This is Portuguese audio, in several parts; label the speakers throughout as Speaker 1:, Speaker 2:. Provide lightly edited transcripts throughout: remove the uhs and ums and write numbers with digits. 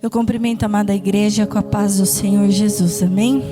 Speaker 1: Eu cumprimento a amada igreja com a paz do Senhor Jesus, amém?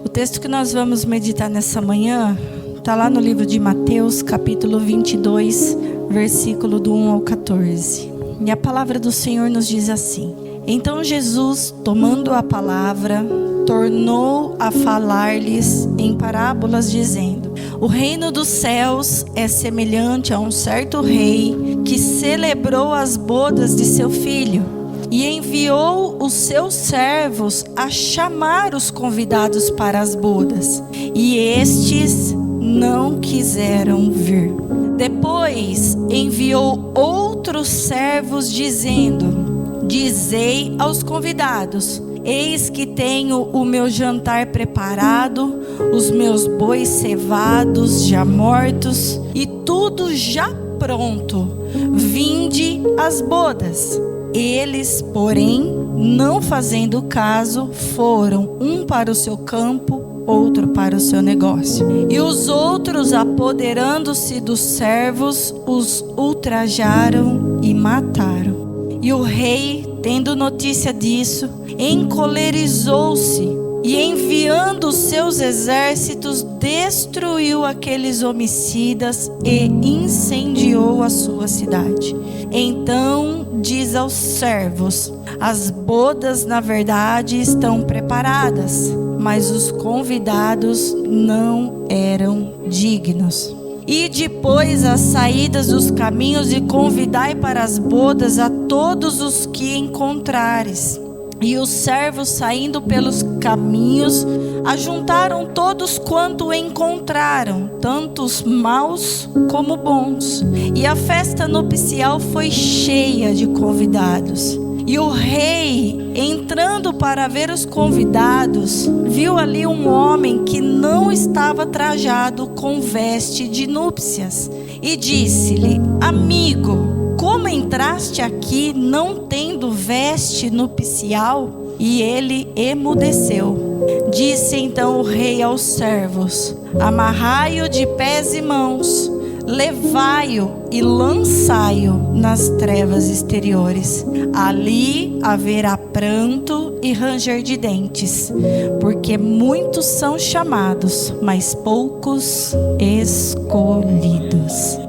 Speaker 1: O texto que nós vamos meditar nessa manhã está lá no livro de Mateus, capítulo 22, versículo do 1 ao 14. E a palavra do Senhor nos diz assim: Então Jesus, tomando a palavra, tornou a falar-lhes em parábolas, dizendo: O reino dos céus é semelhante a um certo rei que celebrou as bodas de seu filho. E enviou os seus servos a chamar os convidados para as bodas. E estes não quiseram vir. Depois enviou outros servos, dizendo: Dizei aos convidados: Eis que tenho o meu jantar preparado, os meus bois cevados, já mortos, e tudo já pronto. Vinde às bodas. Eles, porém, não fazendo caso, foram um para o seu campo, outro para o seu negócio. E os outros, apoderando-se dos servos, os ultrajaram e mataram. E o rei, tendo notícia disso, encolerizou-se e, enviando os seus exércitos, destruiu aqueles homicidas e incendiou a sua cidade. Então diz aos servos: As bodas, na verdade, estão preparadas, mas os convidados não eram dignos. E depois as saídas dos caminhos e convidai para as bodas a todos os que encontrares. E os servos, saindo pelos caminhos, ajuntaram todos quanto encontraram, tanto os maus como bons. E a festa nupcial foi cheia de convidados. E o rei, entrando para ver os convidados, viu ali um homem que não estava trajado com veste de núpcias. E disse-lhe: Amigo, como entraste aqui não tendo veste nupcial? E ele emudeceu. Disse então o rei aos servos: Amarrai-o de pés e mãos, levai-o e lançai-o nas trevas exteriores. Ali haverá pranto e ranger de dentes, porque muitos são chamados, mas poucos escolhidos.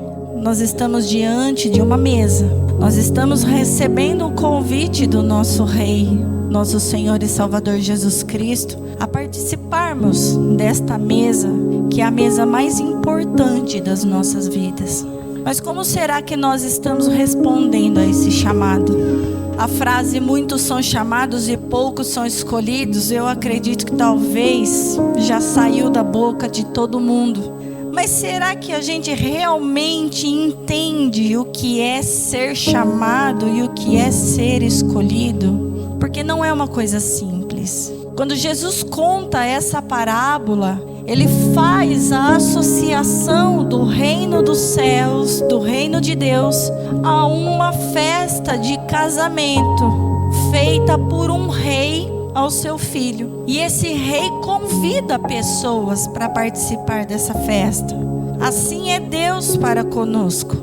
Speaker 1: Nós estamos diante de uma mesa. Nós estamos recebendo o convite do nosso Rei, nosso Senhor e Salvador Jesus Cristo, a participarmos desta mesa, que é a mesa mais importante das nossas vidas. Mas como será que nós estamos respondendo a esse chamado? A frase "muitos são chamados e poucos são escolhidos", eu acredito que talvez já saiu da boca de todo mundo. Mas será que a gente realmente entende o que é ser chamado e o que é ser escolhido? Porque não é uma coisa simples. Quando Jesus conta essa parábola, ele faz a associação do reino dos céus, do reino de Deus, a uma festa de casamento feita por um rei ao seu filho. E esse rei convida pessoas para participar dessa festa. Assim é Deus para conosco.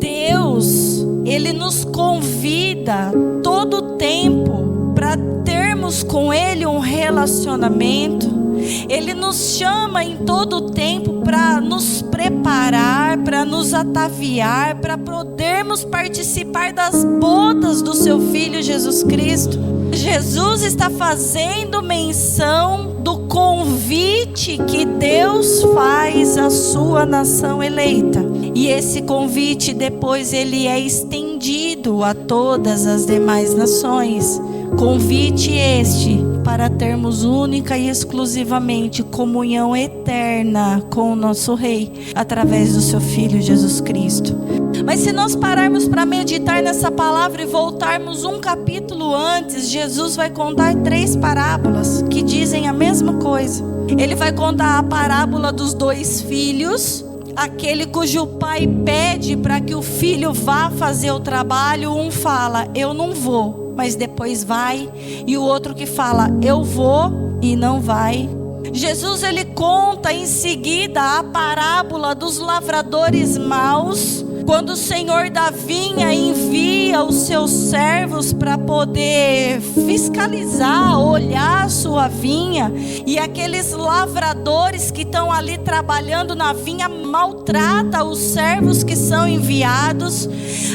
Speaker 1: Deus, ele nos convida todo o tempo para termos com ele um relacionamento. Ele nos chama em todo o tempo para nos preparar, para nos ataviar, para podermos participar das bodas do seu Filho Jesus Cristo. Jesus está fazendo menção do convite que Deus faz à sua nação eleita. E esse convite depois ele é estendido a todas as demais nações. Convite este para termos única e exclusivamente comunhão eterna com o nosso Rei, através do seu Filho Jesus Cristo. Mas se nós pararmos para meditar nessa palavra e voltarmos um capítulo antes, Jesus vai contar 3 parábolas que dizem a mesma coisa. Ele vai contar a parábola dos 2 filhos, aquele cujo pai pede para que o filho vá fazer o trabalho. Um fala: eu não vou, mas depois vai. E o outro que fala: eu vou e não vai. Jesus, ele conta em seguida a parábola dos lavradores maus, Quando o Senhor da vinha envia os seus servos para poder fiscalizar, olhar a sua vinha, e aqueles lavradores que estão ali trabalhando na vinha maltrata os servos que são enviados,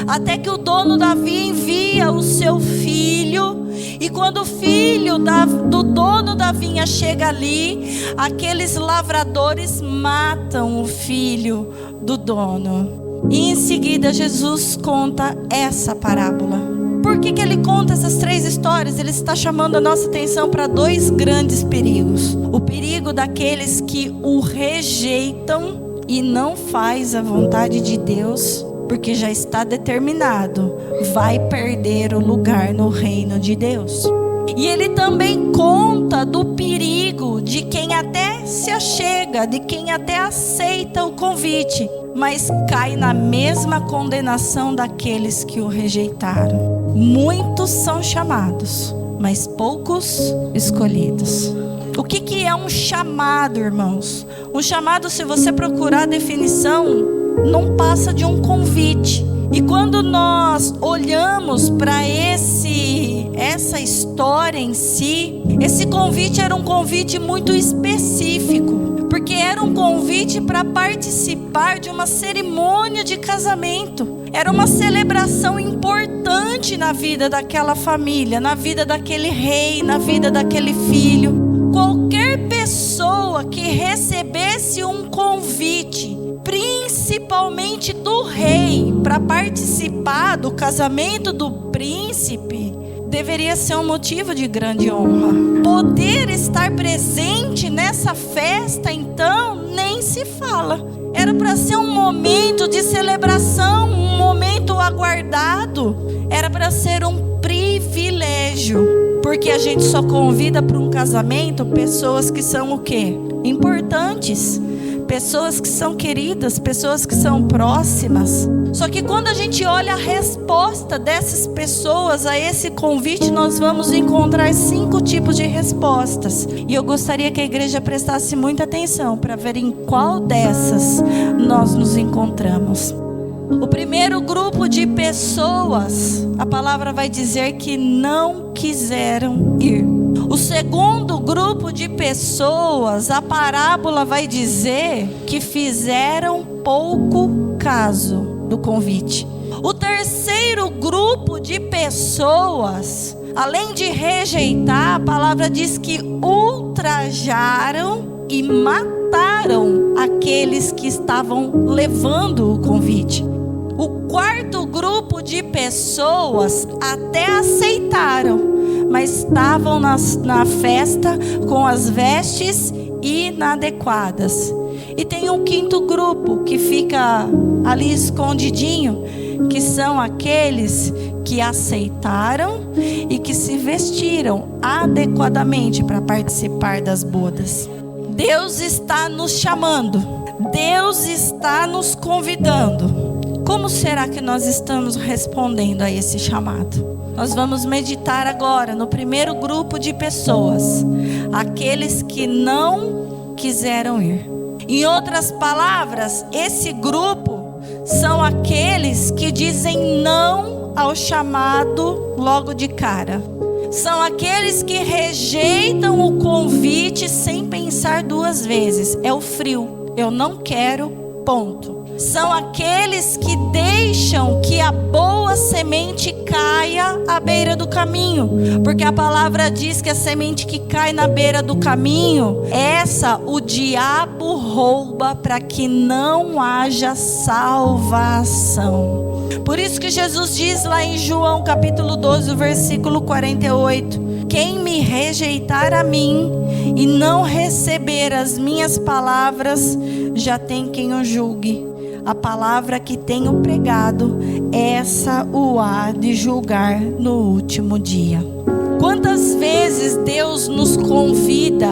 Speaker 1: até que o dono da vinha envia o seu filho. E quando o filho do dono da vinha chega ali, aqueles lavradores matam o filho do dono. E em seguida Jesus conta essa parábola. Por que ele conta essas 3 histórias? Ele está chamando a nossa atenção para 2 grandes perigos. O perigo daqueles que o rejeitam e não faz a vontade de Deus, porque já está determinado, vai perder o lugar no reino de Deus. E ele também conta do perigo de quem até se achega, de quem até aceita o convite, mas cai na mesma condenação daqueles que o rejeitaram. Muitos são chamados, mas poucos escolhidos. O que é um chamado, irmãos? Um chamado, se você procurar a definição, não passa de um convite. E quando nós olhamos para essa história em si, esse convite era um convite muito específico, porque era um convite para participar de uma cerimônia de casamento. Era uma celebração importante na vida daquela família, na vida daquele rei, na vida daquele filho. Qualquer pessoa que recebesse um convite, principalmente do rei, para participar do casamento do príncipe, deveria ser um motivo de grande honra. Poder estar presente nessa festa, então, nem se fala. Era para ser um momento de celebração, um momento aguardado. Era para ser um privilégio, porque a gente só convida para um casamento pessoas que são o quê? Importantes. Pessoas que são queridas, pessoas que são próximas. Só que quando a gente olha a resposta dessas pessoas a esse convite, nós vamos encontrar 5 tipos de respostas. E eu gostaria que a igreja prestasse muita atenção para ver em qual dessas nós nos encontramos. O primeiro grupo de pessoas, a palavra vai dizer que não quiseram ir. O segundo grupo de pessoas, a parábola vai dizer que fizeram pouco caso do convite. O terceiro grupo de pessoas, além de rejeitar, a palavra diz que ultrajaram e mataram aqueles que estavam levando o convite. O quarto grupo de pessoas até aceitaram, mas estavam na festa com as vestes inadequadas. E tem um quinto grupo que fica ali escondidinho, que são aqueles que aceitaram e que se vestiram adequadamente para participar das bodas. Deus está nos chamando, Deus está nos convidando. Como será que nós estamos respondendo a esse chamado? Nós vamos meditar agora no primeiro grupo de pessoas, aqueles que não quiseram ir. Em outras palavras, esse grupo são aqueles que dizem não ao chamado logo de cara. São aqueles que rejeitam o convite sem pensar 2 vezes. É o frio, eu não quero, ponto. São aqueles que deixam que a boa semente caia à beira do caminho, porque a palavra diz que a semente que cai na beira do caminho, essa o diabo rouba para que não haja salvação. Por isso que Jesus diz lá em João capítulo 12, versículo 48: quem me rejeitar a mim e não receber as minhas palavras, já tem quem o julgue. A palavra que tenho pregado, essa o há de julgar no último dia. Quantas vezes Deus nos convida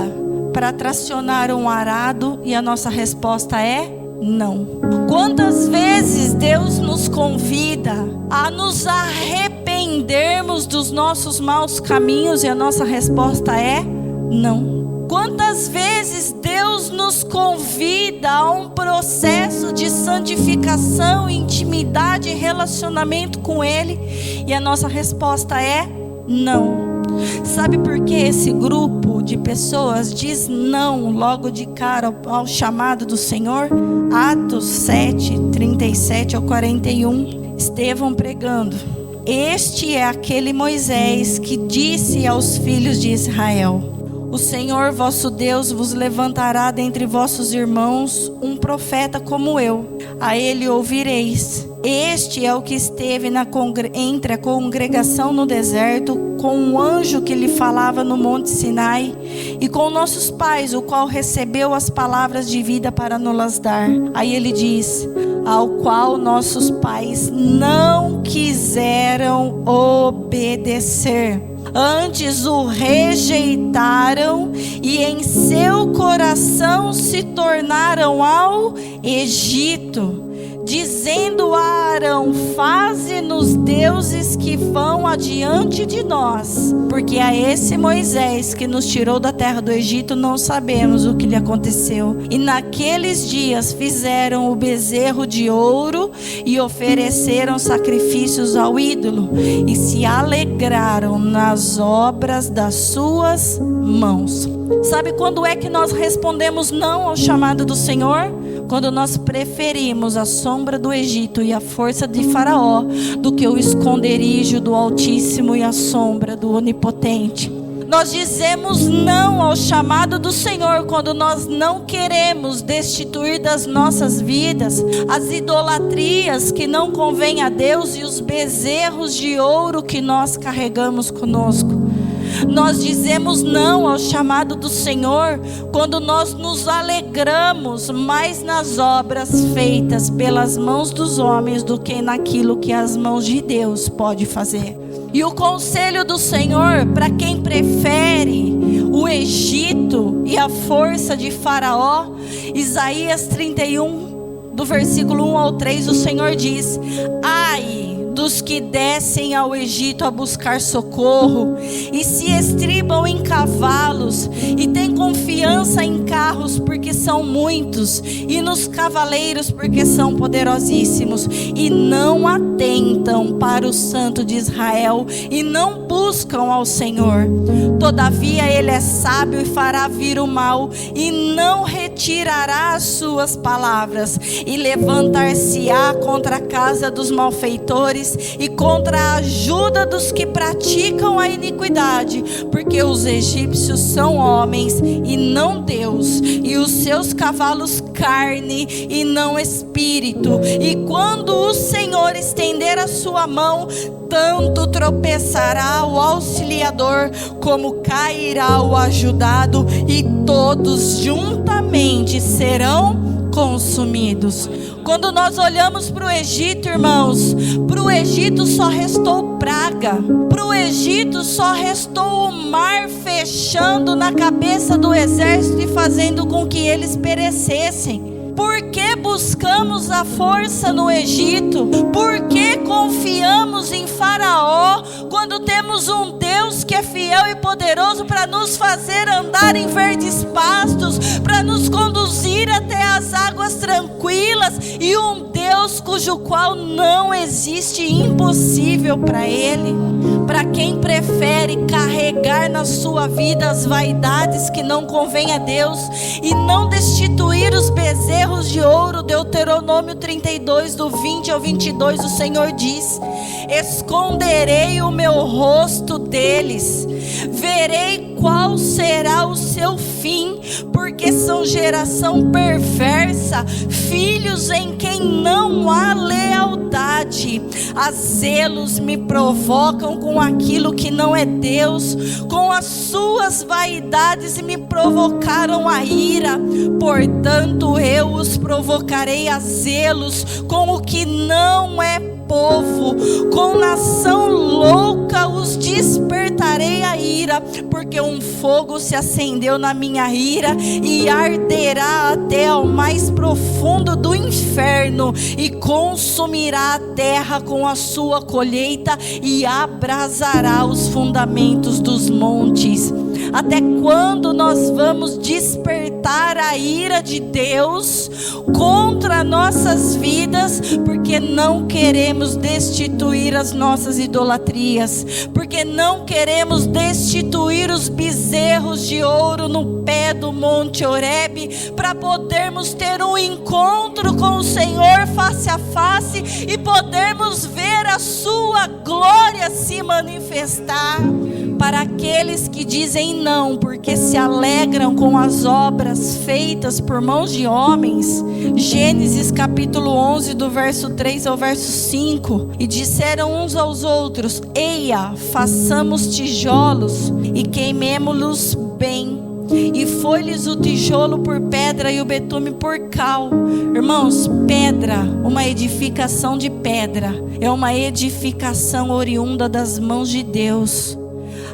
Speaker 1: para tracionar um arado e a nossa resposta é não? Quantas vezes Deus nos convida a nos arrependermos dos nossos maus caminhos e a nossa resposta é não? Quantas vezes Deus Deus nos convida a um processo de santificação, intimidade e relacionamento com Ele, e a nossa resposta é não. Sabe por que esse grupo de pessoas diz não logo de cara ao chamado do Senhor? Atos 7, 37 ao 41, Estevão pregando: este é aquele Moisés que disse aos filhos de Israel: o Senhor vosso Deus vos levantará dentre vossos irmãos um profeta como eu, a ele ouvireis. Este é o que esteve entre a congregação no deserto, com um anjo que lhe falava no monte Sinai, e com nossos pais, o qual recebeu as palavras de vida para nos dar. Aí ele diz: ao qual nossos pais não quiseram obedecer, antes o rejeitaram e em seu coração se tornaram ao Egito, dizendo a Arão: faze-nos deuses que vão adiante de nós. Porque a esse Moisés que nos tirou da terra do Egito não sabemos o que lhe aconteceu. E naqueles dias fizeram o bezerro de ouro e ofereceram sacrifícios ao ídolo e se alegraram nas obras das suas mãos. Sabe quando é que nós respondemos não ao chamado do Senhor? Quando nós preferimos a sombra do Egito e a força de Faraó do que o esconderijo do Altíssimo e a sombra do Onipotente. Nós dizemos não ao chamado do Senhor quando nós não queremos destituir das nossas vidas as idolatrias que não convêm a Deus e os bezerros de ouro que nós carregamos conosco. Nós dizemos não ao chamado do Senhor quando nós nos alegramos mais nas obras feitas pelas mãos dos homens do que naquilo que as mãos de Deus podem fazer. E o conselho do Senhor para quem prefere o Egito e a força de Faraó, Isaías 31, do versículo 1 ao 3, o Senhor diz: ai dos que descem ao Egito a buscar socorro e se estribam em cavalos e têm confiança em carros porque são muitos e nos cavaleiros porque são poderosíssimos e não atentam para o Santo de Israel e não buscam ao Senhor. Todavia ele é sábio e fará vir o mal e não retirará as suas palavras e levantar-se-á contra a casa dos malfeitores e contra a ajuda dos que praticam a iniquidade, porque os egípcios são homens e não Deus, e os seus cavalos carne e não espírito. E quando o Senhor estender a sua mão, tanto tropeçará o auxiliador como cairá o ajudado, e todos juntamente serão consumidos. Quando nós olhamos para o Egito, irmãos, para o Egito só restou praga. Para o Egito só restou o mar fechando na cabeça do exército e fazendo com que eles perecessem. Por que buscamos a força no Egito? Por que confiamos em Faraó quando temos um Deus que é fiel e poderoso para nos fazer andar em verdes pastos, para nos conduzir até as águas tranquilas, e um Deus cujo qual não existe impossível para Ele? Para quem prefere carregar na sua vida as vaidades que não convém a Deus e não destituir os bezerros de ouro, Deuteronômio 32, do 20 ao 22, o Senhor diz: esconderei o meu rosto deles, verei qual será o seu fim, porque são geração perversa, filhos em quem não há lealdade. A zelos me provocam com aquilo que não é Deus, com as suas vaidades me provocaram a ira. Portanto eu os provocarei a zelos com o que não é povo, com nação louca os despertarei a ira, porque um fogo se acendeu na minha ira e arderá até ao mais profundo do inferno e consumirá a terra com a sua colheita e abrasará os fundamentos dos montes. Até quando nós vamos despertar a ira de Deus contra nossas vidas, porque não queremos destituir as nossas idolatrias, porque não queremos destituir os bezerros de ouro no pé do Monte Horebe, para podermos ter um encontro com o Senhor face a face e podermos ver a sua glória se manifestar. Para aqueles que dizem não, porque se alegram com as obras feitas por mãos de homens, Gênesis capítulo 11, do verso 3 ao verso 5, e disseram uns aos outros: eia, façamos tijolos e queimemo-los bem. E foi-lhes o tijolo por pedra e o betume por cal. Irmãos, pedra, uma edificação de pedra, é uma edificação oriunda das mãos de Deus.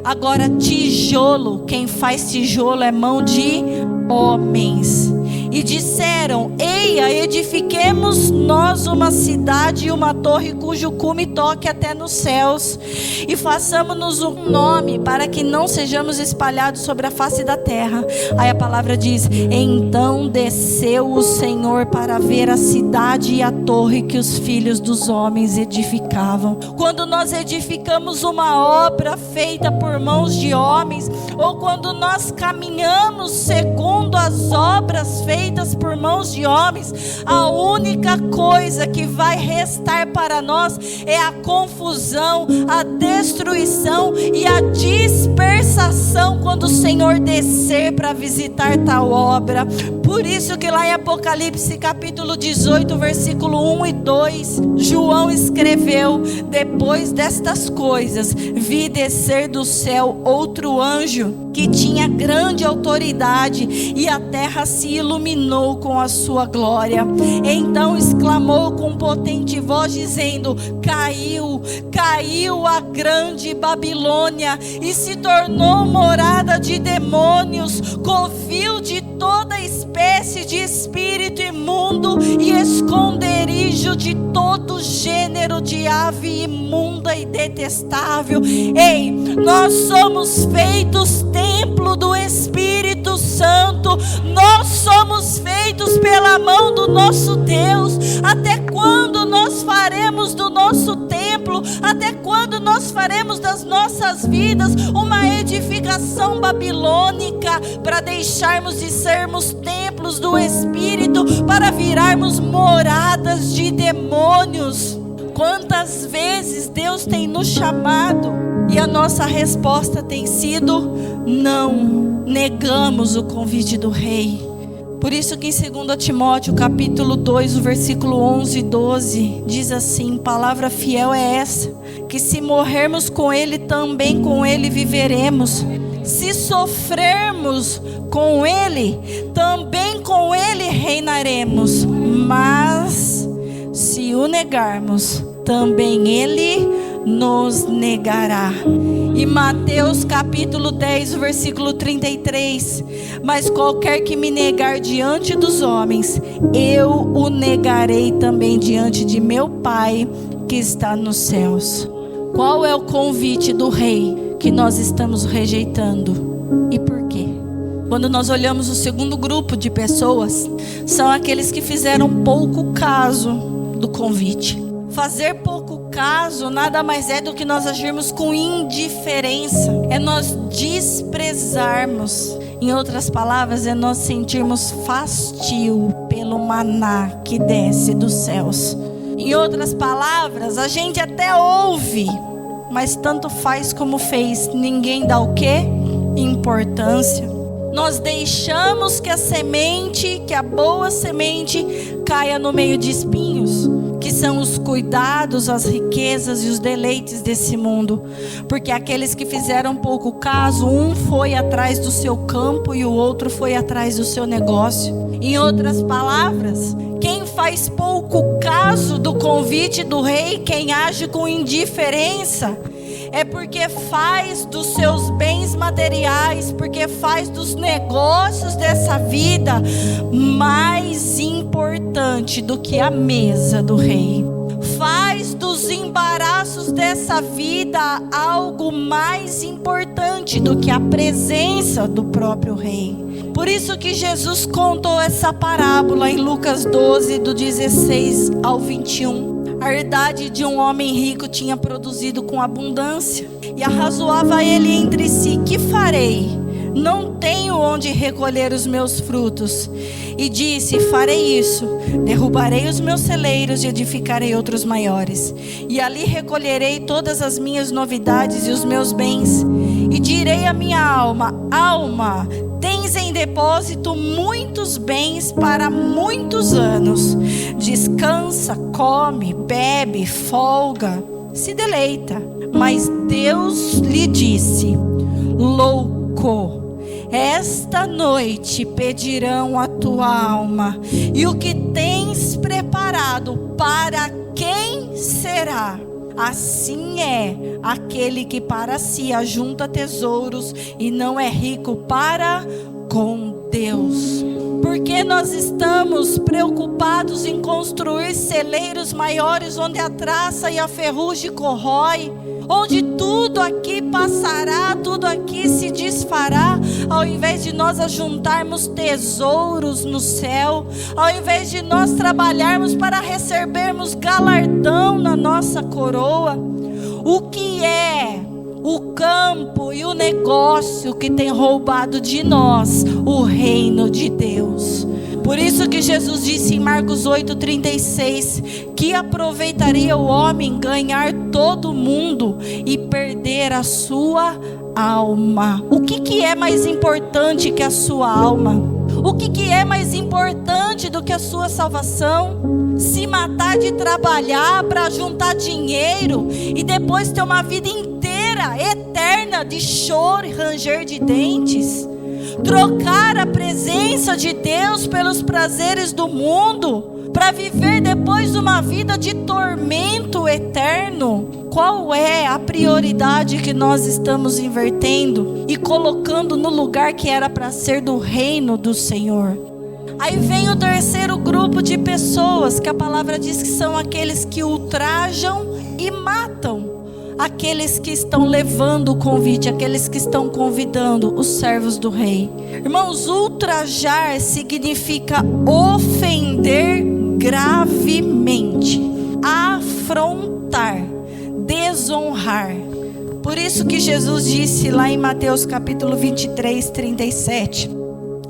Speaker 1: Agora, tijolo, quem faz tijolo é mão de homens. E disseram: eia, edifiquemos nós uma cidade e uma torre cujo cume toque até nos céus, e façamos-nos um nome, para que não sejamos espalhados sobre a face da terra. Aí a palavra diz: então desceu o Senhor para ver a cidade e a torre que os filhos dos homens edificavam. Quando nós edificamos uma obra feita por mãos de homens, ou quando nós caminhamos segundo as obras feitas por mãos de homens, a única coisa que vai restar para nós é a confusão, a destruição e a dispersação quando o Senhor descer para visitar tal obra. Por isso que lá em Apocalipse capítulo 18, versículo 1 e 2, João escreveu: depois destas coisas vi descer do céu outro anjo que tinha grande autoridade, e a terra se iluminou com a sua glória. Então exclamou com potente voz, dizendo: caiu a grande Babilônia, e se tornou morada de demônios, covil de toda espécie de espírito imundo e esconderijo de todo gênero de ave imunda e detestável. Ei, nós somos feitos templo do Espírito Santo, nós somos feitos pela mão do nosso Deus. Até quando nós faremos do nosso templo, até quando nós faremos das nossas vidas uma edificação babilônica, para deixarmos de sermos templos do Espírito, para virarmos moradas de demônios? Quantas vezes Deus tem nos chamado e a nossa resposta tem sido não, negamos o convite do Rei. Por isso que em 2 Timóteo capítulo 2, o versículo 11 e 12, diz assim: palavra fiel é essa, que se morrermos com Ele, também com Ele viveremos. Se sofrermos com Ele, também com Ele reinaremos. Mas se o negarmos, também Ele nos negará. E Mateus capítulo 10, versículo 33: mas qualquer que me negar diante dos homens, eu o negarei também diante de meu Pai que está nos céus. Qual é o convite do Rei que nós estamos rejeitando? E por quê? Quando nós olhamos o segundo grupo de pessoas, são aqueles que fizeram pouco caso do convite. Fazer pouco caso nada mais é do que nós agirmos com indiferença, é nós desprezarmos. Em outras palavras, é nós sentirmos fastio pelo maná que desce dos céus. Em outras palavras, a gente até ouve, mas tanto faz como fez. Ninguém dá o quê? Importância. Nós deixamos que a semente, que a boa semente, caia no meio de espinhos, que são os cuidados, as riquezas e os deleites desse mundo. Porque aqueles que fizeram pouco caso, um foi atrás do seu campo e o outro foi atrás do seu negócio. Em outras palavras, quem faz pouco caso do convite do Rei, quem age com indiferença, é porque faz dos seus bens materiais, porque faz dos negócios dessa vida mais importante do que a mesa do Rei. faz dos embaraços dessa vida algo mais importante do que a presença do próprio rei. Por isso que Jesus contou essa parábola em Lucas 12, do 16 ao 21. A herdade de um homem rico tinha produzido com abundância, e arrazoava ele entre si: que farei? Não tenho onde recolher os meus frutos. E disse: farei isso, derrubarei os meus celeiros e edificarei outros maiores, e ali recolherei todas as minhas novidades e os meus bens. E direi à minha alma: alma, tens em depósito muitos bens para muitos anos. Descansa, come, bebe, folga, se deleita. Mas Deus lhe disse: louco, esta noite pedirão a tua alma, e o que tens preparado, para quem será? Assim é aquele que para si ajunta tesouros e não é rico para com Deus. Porque nós estamos preocupados em construir celeiros maiores, onde a traça e a ferrugem corrói, onde tudo aqui passará, tudo aqui se desfará, ao invés de nós ajuntarmos tesouros no céu, ao invés de nós trabalharmos para recebermos galardão na nossa coroa. O que é o campo e o negócio que tem roubado de nós o reino de Deus? Por isso que Jesus disse em Marcos 8,36, que aproveitaria o homem ganhar todo o mundo e perder a sua alma. O que é mais importante que a sua alma? O que é mais importante do que a sua salvação? Se matar de trabalhar para juntar dinheiro e depois ter uma vida inteira, eterna, de choro e ranger de dentes? Trocar a presença de Deus pelos prazeres do mundo, para viver depois uma vida de tormento eterno? Qual é a prioridade que nós estamos invertendo e colocando no lugar que era para ser do reino do Senhor? Aí vem o terceiro grupo de pessoas, que a palavra diz que são aqueles que ultrajam e matam aqueles que estão levando o convite, aqueles que estão convidando os servos do rei. Irmãos, ultrajar significa ofender gravemente, afrontar, desonrar. Por isso que Jesus disse lá em Mateus capítulo 23, 37: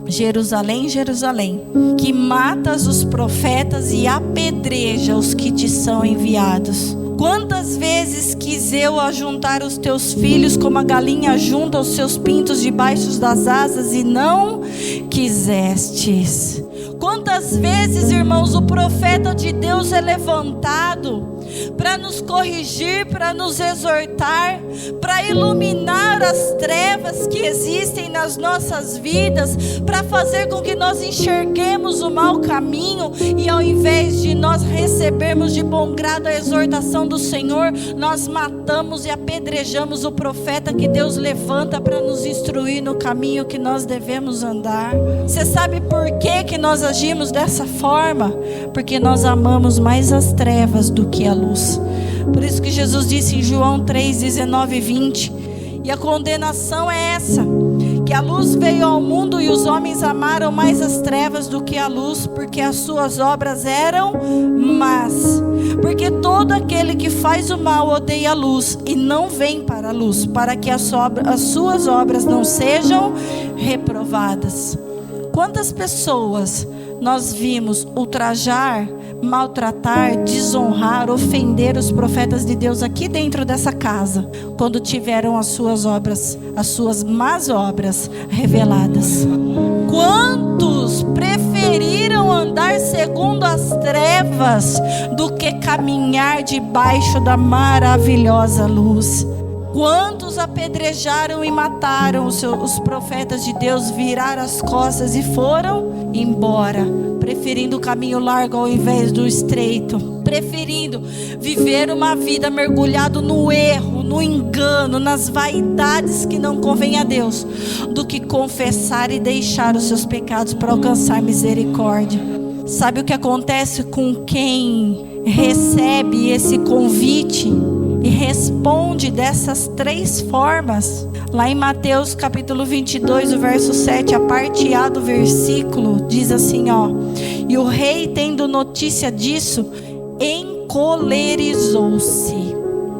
Speaker 1: Jerusalém, Jerusalém, que matas os profetas e apedreja os que te são enviados. Quantas vezes quis eu ajuntar os teus filhos, como a galinha junta os seus pintos debaixo das asas, e não quisestes. Quantas vezes, irmãos, o profeta de Deus é levantado para nos corrigir, para nos exortar, para iluminar as trevas que existem nas nossas vidas, para fazer com que nós enxerguemos o mau caminho, e ao invés de nós recebermos de bom grado a exortação do Senhor, nós matamos e apedrejamos o profeta que Deus levanta para nos instruir no caminho que nós devemos andar. Você sabe por que nós agimos dessa forma? Porque nós amamos mais as trevas do que a luz. Por isso que Jesus disse em João 3, 19 e 20: e a condenação é essa, que a luz veio ao mundo e os homens amaram mais as trevas do que a luz, porque as suas obras eram más. Porque todo aquele que faz o mal odeia a luz e não vem para a luz, para que as suas obras não sejam reprovadas. Quantas pessoas nós vimos ultrajar, maltratar, desonrar, ofender os profetas de Deus aqui dentro dessa casa, quando tiveram as suas obras, as suas más obras reveladas? Quantos preferiram andar segundo as trevas do que caminhar debaixo da maravilhosa luz? Quantos apedrejaram e mataram os profetas de Deus, viraram as costas e foram embora, preferindo o caminho largo ao invés do estreito, preferindo viver uma vida mergulhado no erro, no engano, nas vaidades que não convém a Deus, do que confessar e deixar os seus pecados para alcançar misericórdia. Sabe o que acontece com quem recebe esse convite e responde dessas 3 formas. Lá em Mateus capítulo 22, o verso 7, a parte A do versículo, diz assim, ó: e o rei, tendo notícia disso, encolerizou-se.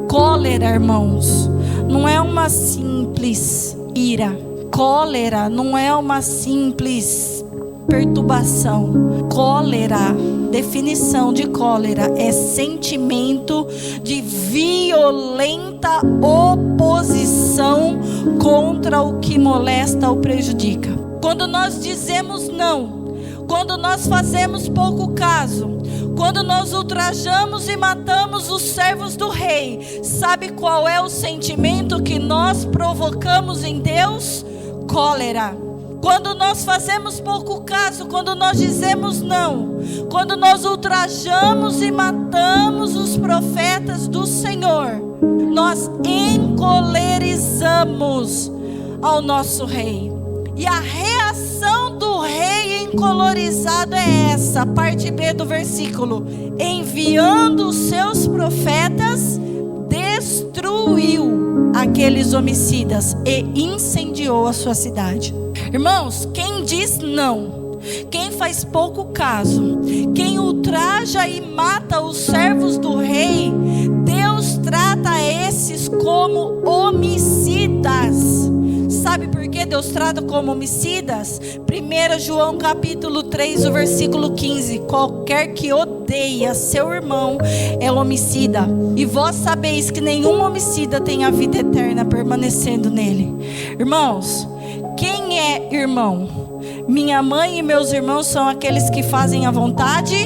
Speaker 1: Cólera, irmãos, não é uma simples ira. Cólera não é uma simples perturbação. Cólera, definição de cólera, é sentimento de violenta oposição contra o que molesta ou prejudica. Quando nós dizemos não, quando nós fazemos pouco caso, quando nós ultrajamos e matamos os servos do rei, sabe qual é o sentimento que nós provocamos em Deus? Cólera. Quando nós fazemos pouco caso, quando nós dizemos não, quando nós ultrajamos e matamos os profetas do Senhor, nós encolerizamos ao nosso rei. E a reação do rei encolerizado é essa, parte B do versículo: enviando os seus profetas, destruiu aqueles homicidas e incendiou a sua cidade. Irmãos, quem diz não, quem faz pouco caso, quem ultraja e mata os servos do rei, Deus trata esses como homicidas. Sabe por que Deus trata como homicidas? 1 João capítulo 3, o versículo 15: qualquer que odeia seu irmão é homicida, e vós sabeis que nenhum homicida tem a vida eterna permanecendo nele. Irmãos, quem é irmão? Minha mãe e meus irmãos são aqueles que fazem a vontade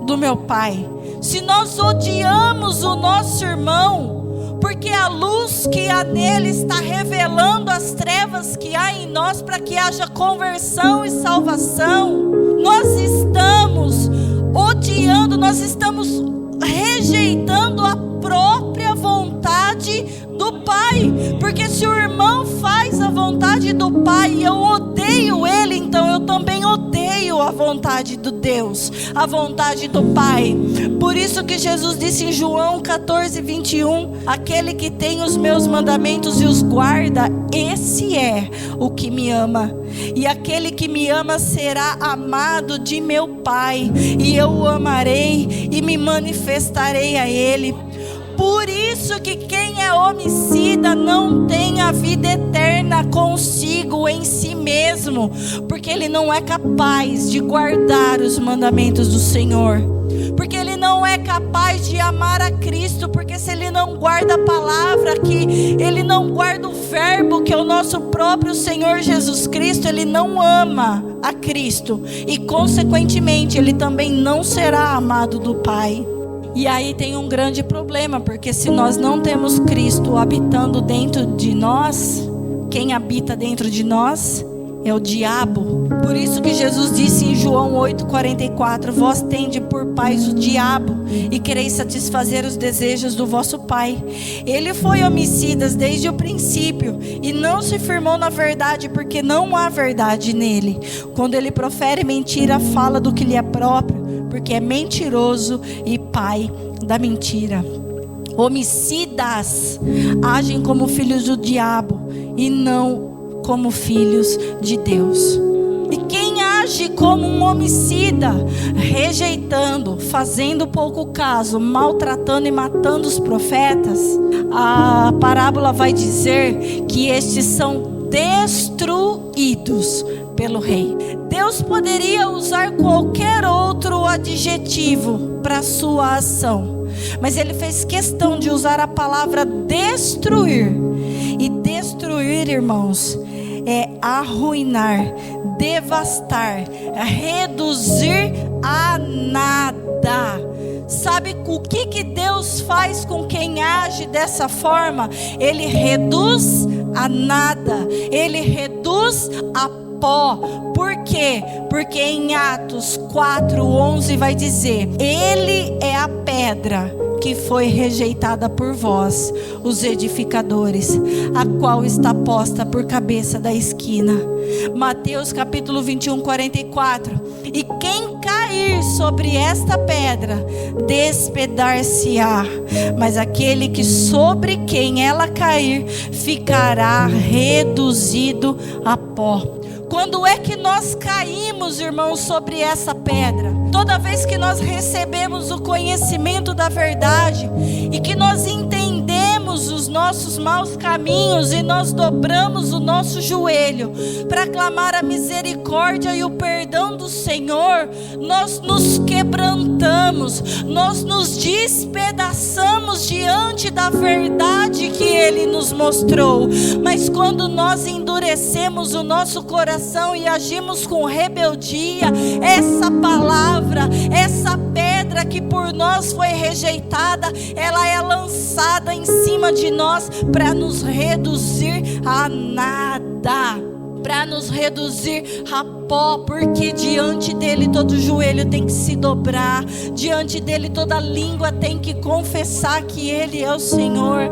Speaker 1: do meu Pai. Se nós odiamos o nosso irmão, porque a luz que há nele está revelando as trevas que há em nós, para que haja conversão e salvação, nós estamos odiando, nós estamos rejeitando a própria vontade do Pai. Porque se o irmão faz a vontade do Pai e eu odeio ele, então eu também odeio a vontade do Deus, a vontade do Pai. Por isso que Jesus disse em João 14, 21, aquele que tem os meus mandamentos e os guarda, esse é o que me ama. E aquele que me ama será amado de meu Pai, e eu o amarei e me manifestarei a ele. Por isso que quem é homicida não tem a vida eterna consigo em si mesmo, porque ele não é capaz de guardar os mandamentos do Senhor, porque ele não é capaz de amar a Cristo, porque se ele não guarda a palavra, que ele não guarda o verbo que é o nosso próprio Senhor Jesus Cristo, ele não ama a Cristo e consequentemente ele também não será amado do Pai. E aí tem um grande problema, porque se nós não temos Cristo habitando dentro de nós, quem habita dentro de nós é o diabo. Por isso que Jesus disse em João 8,44: vós tende por pais o diabo e quereis satisfazer os desejos do vosso pai. Ele foi homicida desde o princípio e não se firmou na verdade, porque não há verdade nele. Quando ele profere mentira, fala do que lhe é próprio, porque é mentiroso e pai da mentira. Homicidas agem como filhos do diabo e não como filhos de Deus. E quem age como um homicida, rejeitando, fazendo pouco caso, maltratando e matando os profetas, a parábola vai dizer que estes são destruídos pelo rei. Deus poderia usar qualquer outro adjetivo para sua ação, mas ele fez questão de usar a palavra destruir. E destruir, irmãos, é arruinar, devastar, reduzir a nada. Sabe o que Deus faz com quem age dessa forma? Ele reduz a nada, ele reduz a pó. Por quê? Porque em Atos 4:11 vai dizer: ele é a pedra que foi rejeitada por vós, os edificadores, a qual está posta por cabeça da esquina. Mateus capítulo 21, 44. E quem cair sobre esta pedra, despedar-se-á, mas aquele que sobre quem ela cair, ficará reduzido a pó. Quando é que nós caímos, irmãos, sobre essa pedra? Toda vez que nós recebemos o conhecimento da verdade e que nós entendemos os nossos maus caminhos e nós dobramos o nosso joelho para clamar a misericórdia e o perdão do Senhor, nós nos quebrantamos, nós nos despedaçamos diante da verdade que Ele nos mostrou. Mas quando nós endurecemos o nosso coração e agimos com rebeldia, essa palavra, essa pedra que por nós foi rejeitada, ela é lançada em cima de nós para nos reduzir a nada, para nos reduzir a pó, porque diante dele todo joelho tem que se dobrar, diante dele toda língua tem que confessar que ele é o Senhor.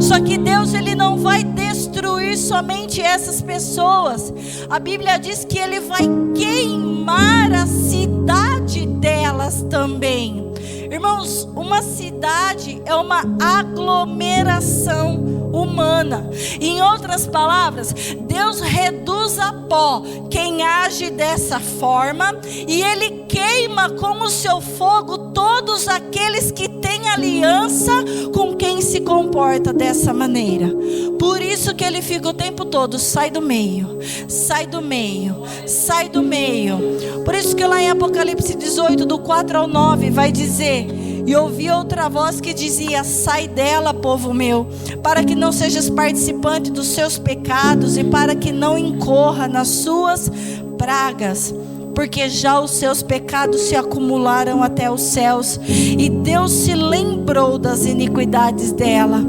Speaker 1: Só que Deus, ele não vai destruir somente essas pessoas. A Bíblia diz que ele vai queimar a cidade delas também. Irmãos, uma cidade é uma aglomeração humana. Em outras palavras, Deus reduz a pó quem age dessa forma, e Ele queima com o seu fogo todos aqueles que têm aliança com quem se comporta dessa maneira. Por isso que Ele fica o tempo todo: sai do meio, sai do meio, sai do meio. Por isso que lá em Apocalipse 18, do 4 ao 9, vai dizer: e ouvi outra voz que dizia: sai dela, povo meu, para que não sejas participante dos seus pecados e para que não incorra nas suas pragas, porque já os seus pecados se acumularam até os céus, e Deus se lembrou das iniquidades dela.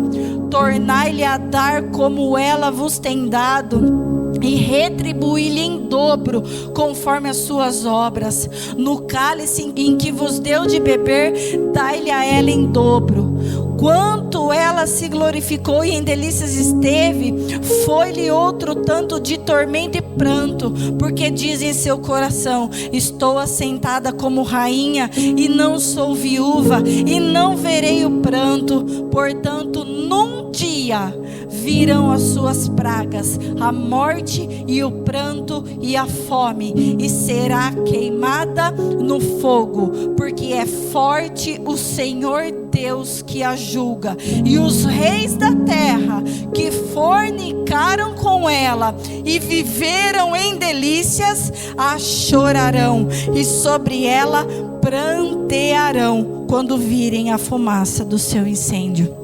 Speaker 1: Tornai-lhe a dar como ela vos tem dado, e retribuí-lhe em dobro, conforme as suas obras. No cálice em que vos deu de beber, dai-lhe a ela em dobro. Quanto ela se glorificou e em delícias esteve, foi-lhe outro tanto de tormento e pranto, porque diz em seu coração: estou assentada como rainha, e não sou viúva, e não verei o pranto. Portanto, num dia virão as suas pragas, a morte e o pranto e a fome, e será queimada no fogo, porque é forte o Senhor Deus que a julga. E os reis da terra que fornicaram com ela e viveram em delícias, a chorarão, e sobre ela prantearão quando virem a fumaça do seu incêndio.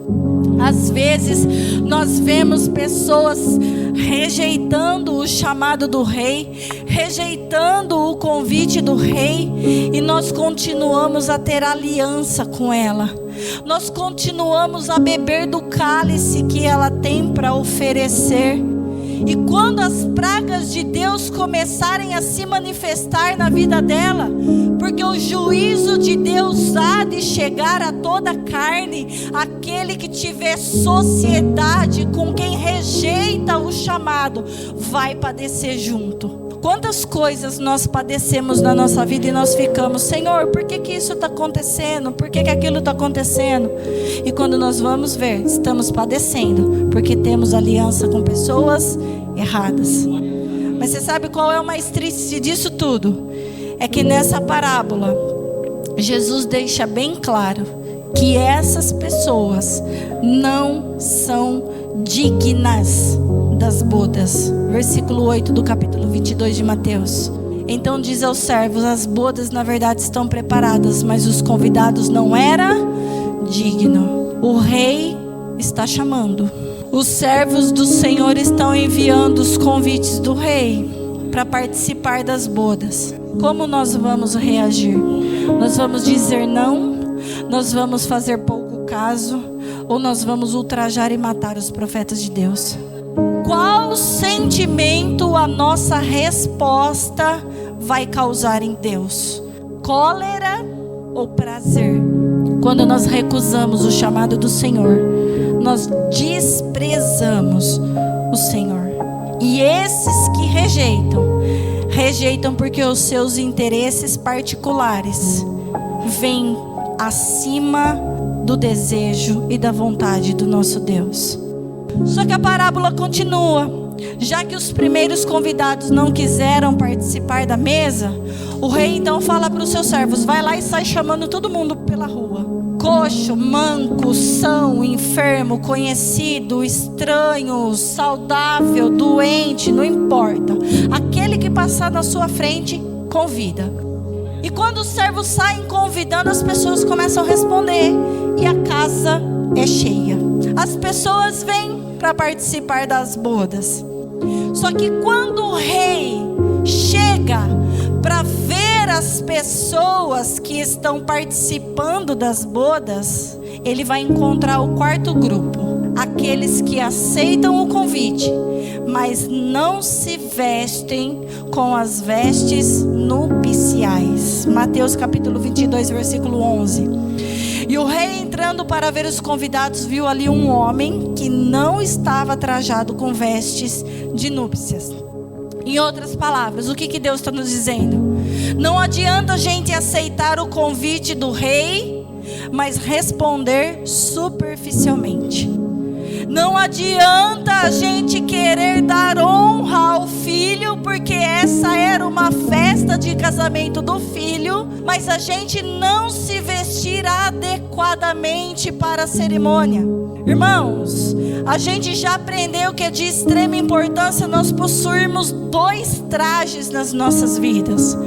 Speaker 1: Às vezes nós vemos pessoas rejeitando o chamado do rei, rejeitando o convite do rei, e nós continuamos a ter aliança com ela. Nós continuamos a beber do cálice que ela tem para oferecer. E quando as pragas de Deus começarem a se manifestar na vida dela, porque o juízo de Deus há de chegar a toda a carne, aquele que tiver sociedade com quem rejeita o chamado, vai padecer junto. Quantas coisas nós padecemos na nossa vida e nós ficamos: Senhor, por que isso está acontecendo? Por que aquilo está acontecendo? E quando nós vamos ver, estamos padecendo porque temos aliança com pessoas erradas. Mas você sabe qual é o mais triste disso tudo? É que nessa parábola, Jesus deixa bem claro que essas pessoas não são dignas das bodas. Versículo 8 do capítulo 22 de Mateus. Então diz aos servos: as bodas na verdade estão preparadas, mas os convidados não eram dignos. O rei está chamando. Os servos do Senhor estão enviando os convites do rei para participar das bodas. Como nós vamos reagir? Nós vamos dizer não? Nós vamos fazer pouco caso? Ou nós vamos ultrajar e matar os profetas de Deus? Qual sentimento a nossa resposta vai causar em Deus? Cólera ou prazer? Quando nós recusamos o chamado do Senhor, nós desprezamos o Senhor. E esses que rejeitam porque os seus interesses particulares vêm acima do desejo e da vontade do nosso Deus. Só que a parábola continua. Já que os primeiros convidados não quiseram participar da mesa, o rei então fala para os seus servos: vai lá e sai chamando todo mundo pela rua. Coxo, manco, são, enfermo, conhecido, estranho, saudável, doente, não importa. Aquele que passar na sua frente, convida. E quando os servos saem convidando, as pessoas começam a responder. E a casa é cheia. As pessoas vêm para participar das bodas. Só que quando o rei chega para ver as pessoas que estão participando das bodas, ele vai encontrar o quarto grupo, aqueles que aceitam o convite, mas não se vestem com as vestes nupciais. Mateus capítulo 22, versículo 11. E o rei, entrando para ver os convidados, viu ali um homem que não estava trajado com vestes de núpcias. Em outras palavras, o que Deus está nos dizendo? Não adianta a gente aceitar o convite do rei, mas responder superficialmente. Não adianta a gente querer dar honra ao filho, porque essa era uma festa de casamento do filho, mas a gente não se vestir adequadamente para a cerimônia. Irmãos, a gente já aprendeu que é de extrema importância nós possuirmos 2 trajes nas nossas vidas: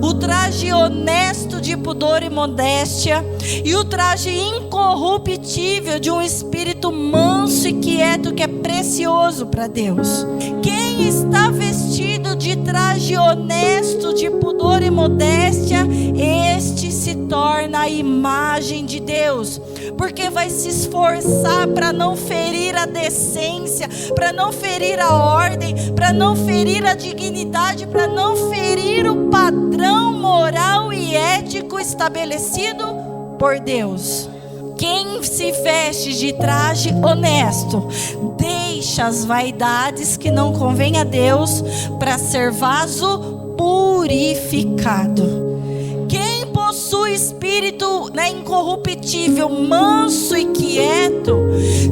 Speaker 1: o traje honesto de pudor e modéstia, e o traje incorruptível de um espírito manso e quieto, que é precioso para Deus. Quem está vestido de traje honesto de pudor e modéstia, este se torna a imagem de Deus, porque vai se esforçar para não ferir a decência, para não ferir a ordem, para não ferir a dignidade, para não ferir o padrão moral e ético estabelecido por Deus. Quem se veste de traje honesto deixa as vaidades que não convém a Deus para ser vaso purificado. Quem possui espírito incorruptível, manso e quieto,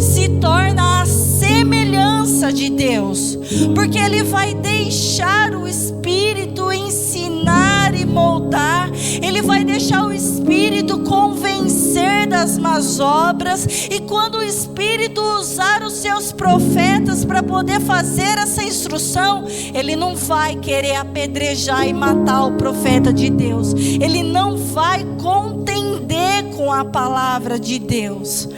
Speaker 1: se torna a semelhança de Deus, porque ele vai deixar o Espírito ensinar e moldar, ele vai deixar o Espírito convencer das más obras, e quando o Espírito usar os seus profetas para poder fazer essa instrução, ele não vai querer apedrejar e matar o profeta de Deus, ele não vai contender com a palavra de Deus.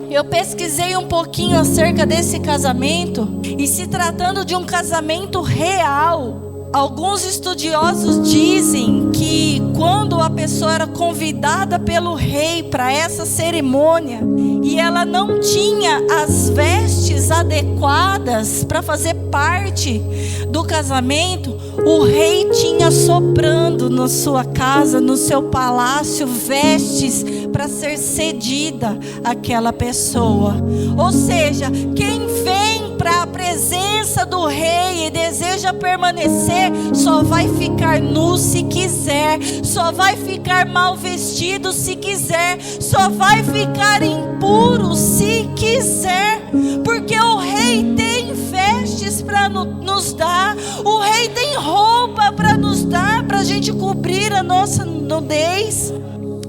Speaker 1: Eu pesquisei um pouquinho acerca desse casamento, e se tratando de um casamento real, alguns estudiosos dizem que quando a pessoa era convidada pelo rei para essa cerimônia e ela não tinha as vestes adequadas para fazer parte do casamento, o rei tinha soprando na sua casa, no seu palácio, vestes para ser cedida àquela pessoa. Ou seja, quem vem para a presença do rei e deseja permanecer, só vai ficar nu se quiser, só vai ficar mal vestido se quiser, só vai ficar impuro se quiser, porque o rei tem vestes para nos dar, o rei tem roupa para nos dar, para a gente cobrir a nossa nudez.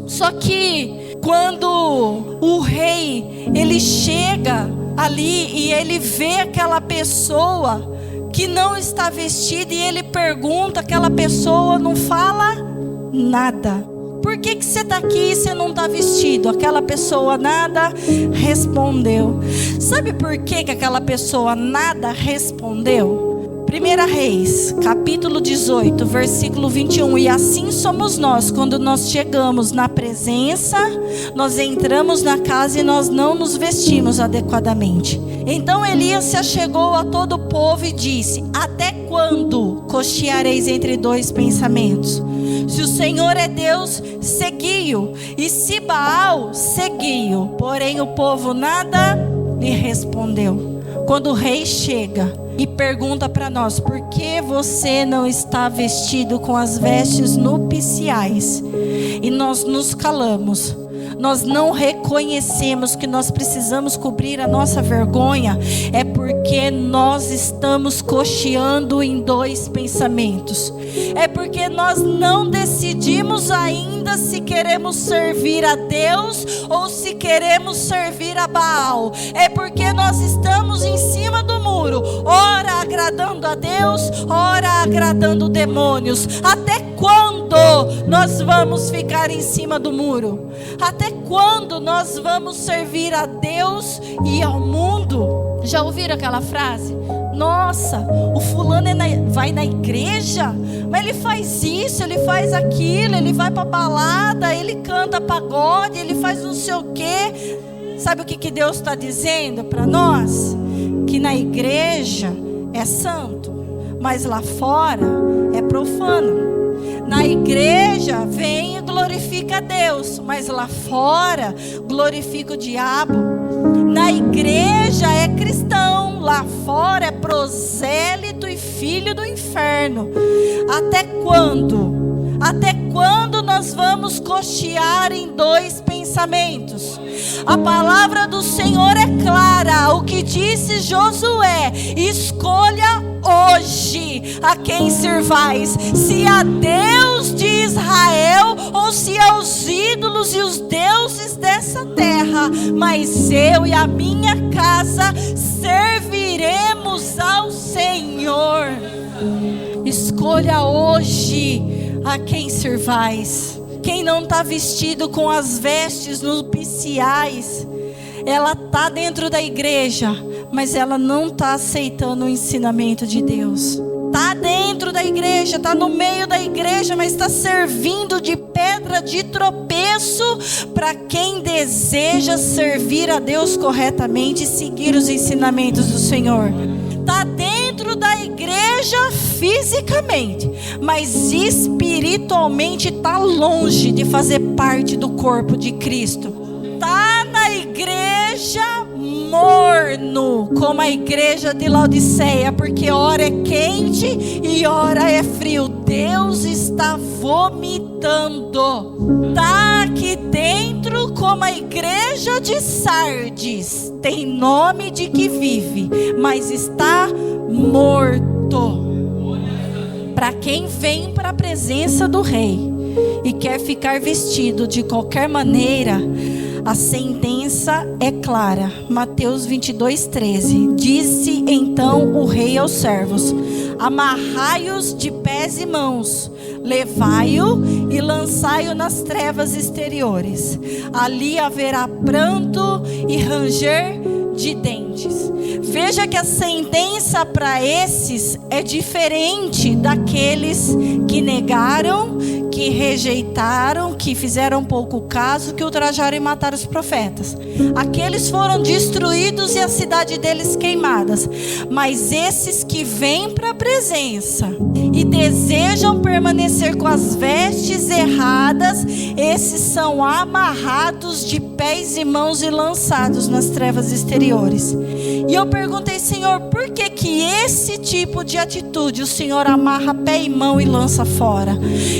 Speaker 1: Só que quando o rei, ele chega ali e ele vê aquela pessoa que não está vestida, e ele pergunta, aquela pessoa não fala nada. Por que você está aqui e você não está vestido? Aquela pessoa nada respondeu. Sabe por que aquela pessoa nada respondeu? 1 Reis, capítulo 18, versículo 21. E assim somos nós, quando nós chegamos na presença, nós entramos na casa e nós não nos vestimos adequadamente. Então Elias se achegou a todo o povo e disse: até quando cocheareis entre 2 pensamentos? Se o Senhor é Deus, segui-o. E se Baal, segui-o. Porém o povo nada lhe respondeu. Quando o rei chega e pergunta para nós: por que você não está vestido com as vestes nupciais? E nós nos calamos. Nós não reconhecemos que nós precisamos cobrir a nossa vergonha, é porque nós estamos cocheando em dois pensamentos. É porque nós não decidimos ainda se queremos servir a Deus ou se queremos servir a Baal. É porque nós estamos em cima do muro, ora agradando a Deus, ora agradando demônios. Até quando nós vamos ficar em cima do muro? Até quando nós vamos servir a Deus e ao mundo? Já ouviram aquela frase? Nossa, o fulano vai na igreja, mas ele faz isso, ele faz aquilo, ele vai para balada, ele canta pagode, ele faz não sei o quê. Sabe o que Deus está dizendo para nós? Que na igreja é santo, mas lá fora é profano. Na igreja vem e glorifica a Deus, mas lá fora glorifica o diabo. Na igreja é cristão, lá fora é prosélito e filho do inferno. Até quando? Até quando nós vamos cochear em dois pensamentos? A palavra do Senhor é clara. O que disse Josué: escolha hoje a quem servais, se a Deus de Israel ou se aos ídolos e os deuses dessa terra. Mas eu e a minha casa serviremos ao Senhor. Escolha hoje a quem servais. Quem não está vestido com as vestes nupciais, ela está dentro da igreja, mas ela não está aceitando o ensinamento de Deus. Está dentro da igreja, está no meio da igreja, mas está servindo de pedra de tropeço para quem deseja servir a Deus corretamente e seguir os ensinamentos do Senhor. Está dentro da igreja fisicamente, mas espiritualmente está longe de fazer parte do corpo de Cristo. Está na igreja morno, como a igreja de Laodiceia, porque ora é quente e ora é frio. Deus está vomitando. Está aqui dentro como a igreja de Sardes, tem nome de que vive, mas está morto. Para quem vem para a presença do rei e quer ficar vestido de qualquer maneira, a sentença é clara. Mateus 22:13. Disse então o rei aos servos: amarrai-os de pés e mãos, levai-o e lançai-o nas trevas exteriores. Ali haverá pranto e ranger de dentes. Veja que a sentença para esses é diferente daqueles que negaram, que rejeitaram, que fizeram pouco caso, que ultrajaram e mataram os profetas. Aqueles foram destruídos e a cidade deles queimadas. Mas esses que vêm para a presença e desejam permanecer com as vestes erradas, esses são amarrados de pés e mãos e lançados nas trevas exteriores. E eu perguntei: Senhor, por que esse tipo de atitude o Senhor amarra pé e mão e lança fora?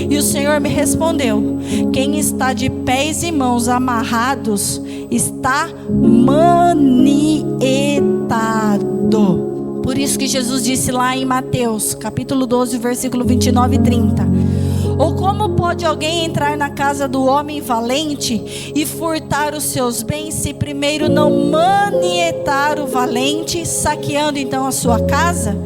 Speaker 1: E o Senhor me respondeu: quem está de pés e mãos amarrados está manietado. Por isso que Jesus disse lá em Mateus capítulo 12, versículo 29 e 30: ou como pode alguém entrar na casa do homem valente e furtar os seus bens, se primeiro não manietar o valente, saqueando então a sua casa?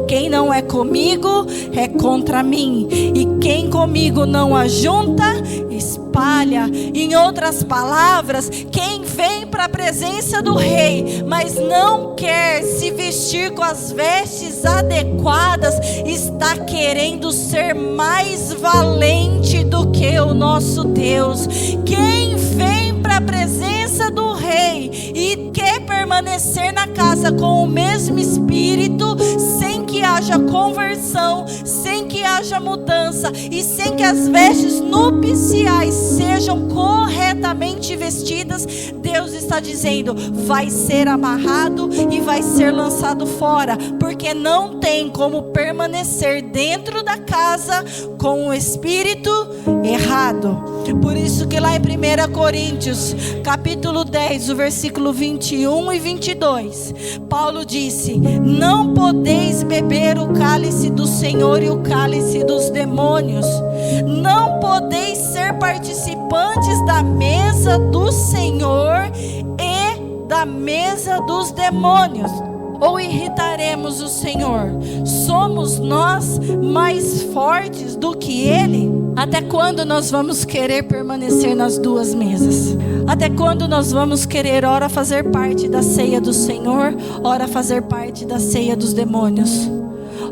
Speaker 1: Quem não é comigo é contra mim, e quem comigo não ajunta, espalha. Em outras palavras, quem vem para a presença do rei, mas não quer se vestir com as vestes adequadas, está querendo ser mais valente do que o nosso Deus. Quem vem para a presença do rei e quer permanecer na casa com o mesmo espírito, sem que haja conversão, sem que que haja mudança e sem que as vestes nupciais sejam corretamente vestidas, Deus está dizendo: vai ser amarrado e vai ser lançado fora, porque não tem como permanecer dentro da casa com o espírito errado. Por isso que lá em 1 Coríntios, capítulo 10, o versículo 21 e 22, Paulo disse: não podeis beber o cálice do Senhor e o cálice dos demônios. Não podeis ser participantes da mesa do Senhor e da mesa dos demônios. Ou irritaremos o Senhor? Somos nós mais fortes do que Ele? Até quando nós vamos querer permanecer nas duas mesas? Até quando nós vamos querer ora fazer parte da ceia do Senhor, ora fazer parte da ceia dos demônios?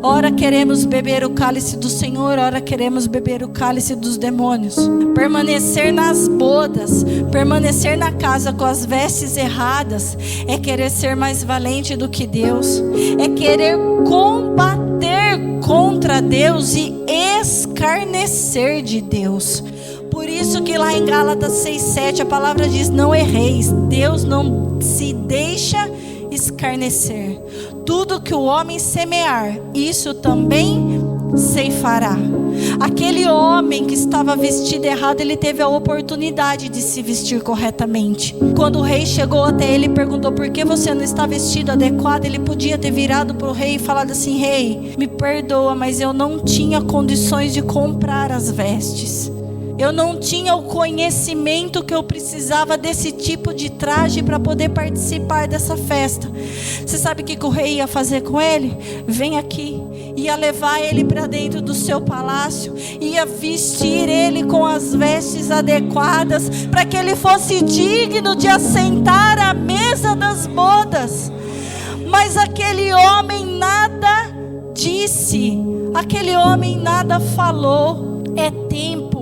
Speaker 1: Ora queremos beber o cálice do Senhor, ora queremos beber o cálice dos demônios. Permanecer nas bodas, permanecer na casa com as vestes erradas, é querer ser mais valente do que Deus, é querer combater contra Deus e escarnecer de Deus. Por isso que lá em Gálatas 6:7 a palavra diz: não erreis, Deus não se deixa escarnecer. Tudo que o homem semear, isso também ceifará. Aquele homem que estava vestido errado, ele teve a oportunidade de se vestir corretamente. Quando o rei chegou até ele e perguntou: por que você não está vestido adequado? Ele podia ter virado para o rei e falado assim: rei, me perdoa, mas eu não tinha condições de comprar as vestes. Eu não tinha o conhecimento que eu precisava desse tipo de traje para poder participar dessa festa. Você sabe o que o rei ia fazer com ele? Vem aqui. Ia levar ele para dentro do seu palácio, ia vestir ele com as vestes adequadas, para que ele fosse digno de assentar à mesa das bodas. Mas aquele homem nada disse, aquele homem nada falou. É tempo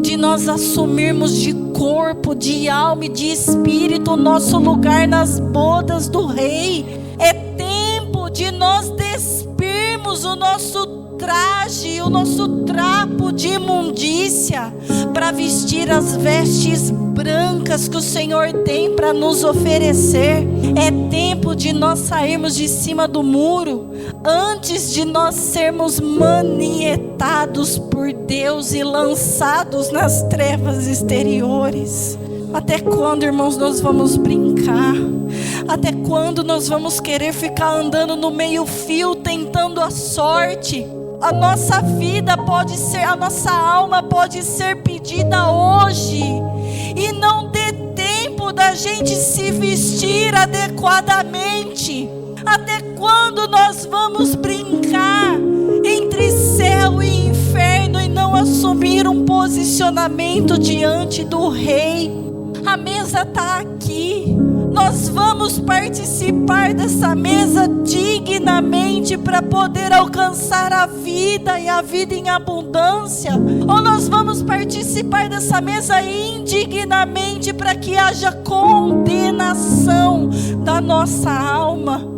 Speaker 1: de nós assumirmos de corpo, de alma e de espírito o nosso lugar nas bodas do rei. É tempo de nós despirmos o nosso traje, o nosso trapo de imundícia, para vestir as vestes brancas que o Senhor tem para nos oferecer. É tempo de nós sairmos de cima do muro, antes de nós sermos manietados por Deus e lançados nas trevas exteriores. Até quando, irmãos, nós vamos brincar? Até quando nós vamos querer ficar andando no meio-fio, tentando a sorte? A nossa vida pode ser, a nossa alma pode ser pedida hoje, e não dê tempo da gente se vestir adequadamente. Até quando nós vamos brincar entre céu e inferno e não assumir um posicionamento diante do rei? A mesa está aqui. Nós vamos participar dessa mesa dignamente para poder alcançar a vida e a vida em abundância? Ou nós vamos participar dessa mesa indignamente para que haja condenação da nossa alma?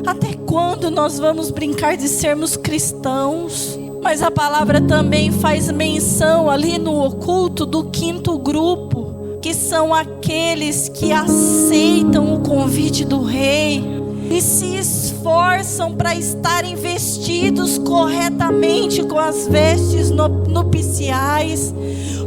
Speaker 1: Até quando nós vamos brincar de sermos cristãos? Mas a palavra também faz menção ali no oculto do quinto grupo, que são aqueles que aceitam o convite do rei e se esforçam para estarem vestidos corretamente com as vestes nupciais.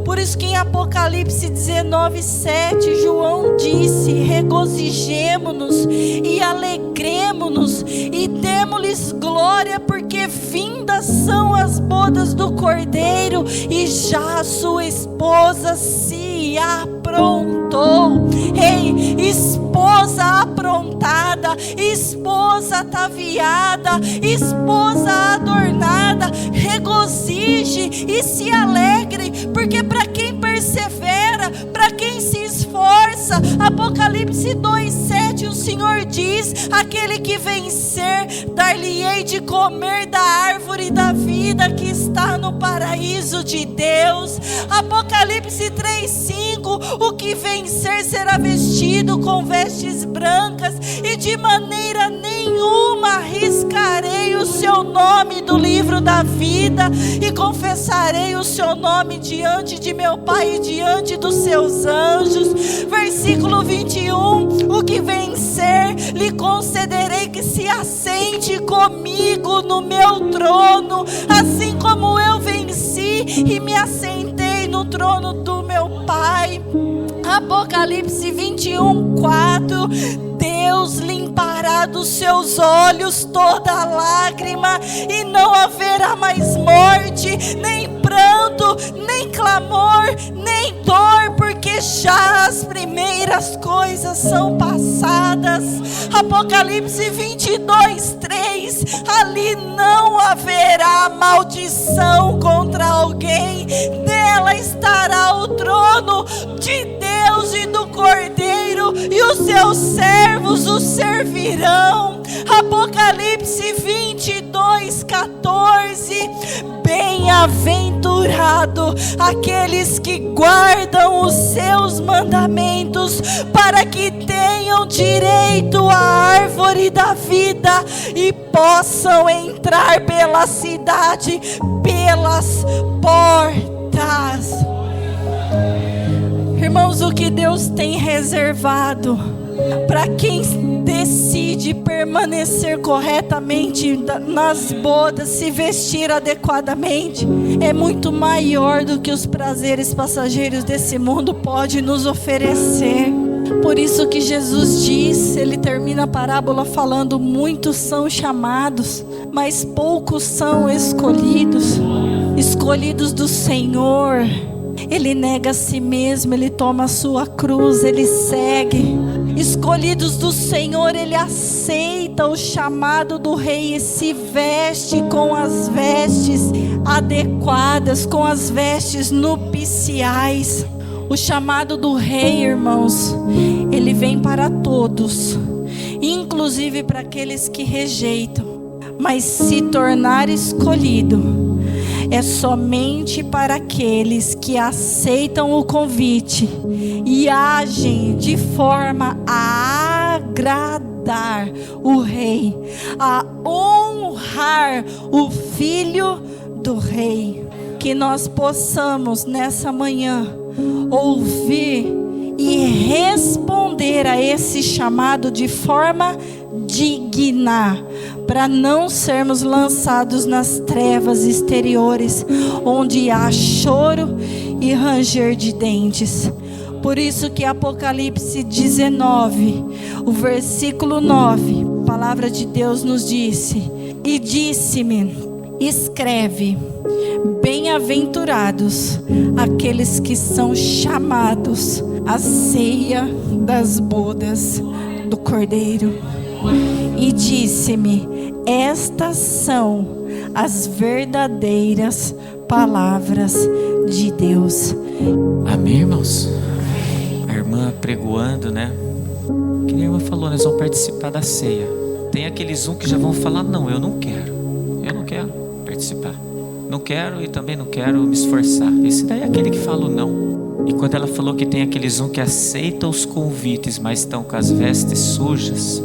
Speaker 1: Por isso que em Apocalipse 19:7, João disse: regozijemo-nos e alegremo-nos e demo-lhes glória, porque vindas são as bodas do Cordeiro e já a sua esposa se aprontou. Ei, esposa aprontada, esposa ataviada, esposa adornada, regozije e se alegre, porque para quem persevera, para quem se esforça, Apocalipse 2:7, o Senhor diz: aquele que vencer, dar-lhe-ei de comer da árvore da vida que está no paraíso de Deus. Apocalipse 3:5, o que vencer será vestido com vestes brancas, e de maneira nenhuma arriscarei o seu seu nome do livro da vida e confessarei o seu nome diante de meu Pai e diante dos seus anjos. Versículo 21, o que vencer, lhe concederei que se assente comigo no meu trono, assim como eu venci e me assentei no trono do meu Pai. Apocalipse 21:4, Deus limpará dos seus olhos toda lágrima, e não haverá mais morte, nem pranto, nem clamor, nem dor, porque já as primeiras coisas são passadas. Apocalipse 22:3, ali não haverá maldição contra alguém, dela estará o trono de Deus e do Cordeiro, e os seus servos o servirão. Apocalipse 22:14, bem-aventurado aqueles que guardam os seus mandamentos, para que tenham direito à árvore da vida e possam entrar pela cidade pelas portas. Irmãos, o que Deus tem reservado para quem decide permanecer corretamente nas bodas, se vestir adequadamente, é muito maior do que os prazeres passageiros desse mundo podem nos oferecer. Por isso que Jesus diz, ele termina a parábola falando: muitos são chamados, mas poucos são escolhidos do Senhor. Ele nega a si mesmo, ele toma a sua cruz, ele segue. Escolhidos do Senhor, ele aceita o chamado do Rei e se veste com as vestes adequadas, com as vestes nupciais. O chamado do Rei, irmãos, ele vem para todos, inclusive para aqueles que rejeitam. Mas se tornar escolhido é somente para aqueles que aceitam o convite e agem de forma a agradar o Rei, a honrar o Filho do Rei. Que nós possamos nessa manhã ouvir e responder a esse chamado de forma digna, para não sermos lançados nas trevas exteriores, onde há choro e ranger de dentes. Por isso que Apocalipse 19, o versículo 9, a palavra de Deus nos disse: e disse-me, escreve, bem-aventurados aqueles que são chamados à ceia das bodas do Cordeiro. E disse-me, estas são as verdadeiras palavras de Deus.
Speaker 2: Amém, irmãos? A irmã pregoando, né? Que a irmã falou, nós vamos participar da ceia. Tem aqueles que já vão falar, não, eu não quero participar. Não quero e também não quero me esforçar. Esse daí é aquele que fala o não. E quando ela falou que tem aqueles que aceitam os convites, mas estão com as vestes sujas,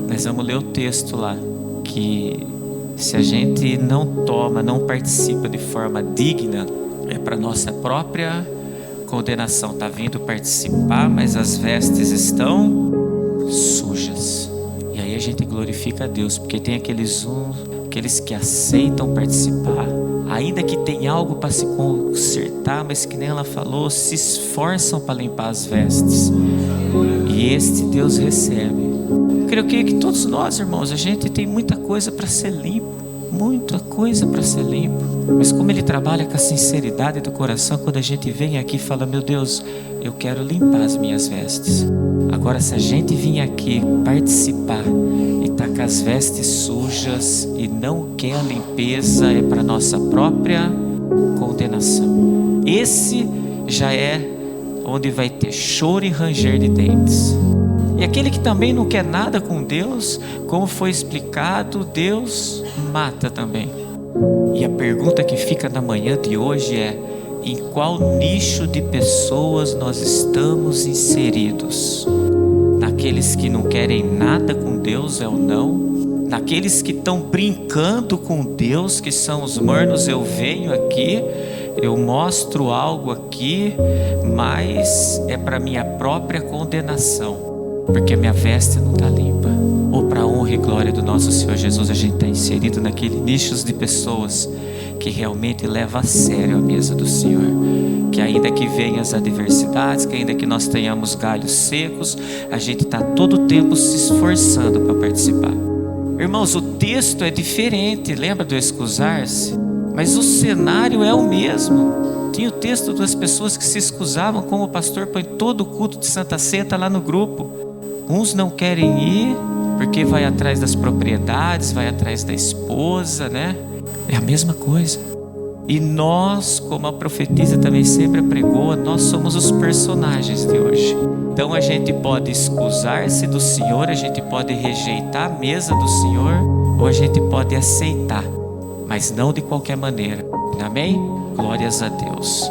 Speaker 2: nós vamos ler o texto lá, que se a gente não participa de forma digna, é para nossa própria condenação. Está vindo participar, mas as vestes estão sujas. E aí a gente glorifica a Deus, porque tem aqueles que aceitam participar, ainda que tem algo para se consertar, mas que nem ela falou, se esforçam para limpar as vestes. E este Deus recebe. Eu creio que todos nós, irmãos, a gente tem muita coisa para ser limpo, muita coisa para ser limpo. Mas como Ele trabalha com a sinceridade do coração, quando a gente vem aqui e fala, meu Deus, eu quero limpar as minhas vestes. Agora, se a gente vir aqui participar e tá com as vestes sujas e não quer a limpeza, é para nossa própria condenação. Esse já é onde vai ter choro e ranger de dentes. E aquele que também não quer nada com Deus, como foi explicado, Deus mata também. E a pergunta que fica na manhã de hoje é: em qual nicho de pessoas nós estamos inseridos? Naqueles que não querem nada com Deus é o não, Naqueles que estão brincando com Deus, que são os mornos, eu venho aqui, eu mostro algo aqui, mas é para minha própria condenação, porque minha veste não está limpa. Ou para a honra e glória do nosso Senhor Jesus, a gente está inserido naquele nichos de pessoas que realmente leva a sério a mesa do Senhor. Que ainda que venham as adversidades, que ainda que nós tenhamos galhos secos, a gente está todo o tempo se esforçando para participar. Irmãos, o texto é diferente, lembra do excusar-se? Mas o cenário é o mesmo. Tinha o texto das pessoas que se excusavam, como o pastor põe todo o culto de Santa Ceia, está lá no grupo. Uns não querem ir, porque vai atrás das propriedades, vai atrás da esposa, né? É a mesma coisa. E nós, como a profetisa também sempre pregou, nós somos os personagens de hoje. Então a gente pode excusar-se do Senhor, a gente pode rejeitar a mesa do Senhor, ou a gente pode aceitar, mas não de qualquer maneira. Amém? Glórias a Deus.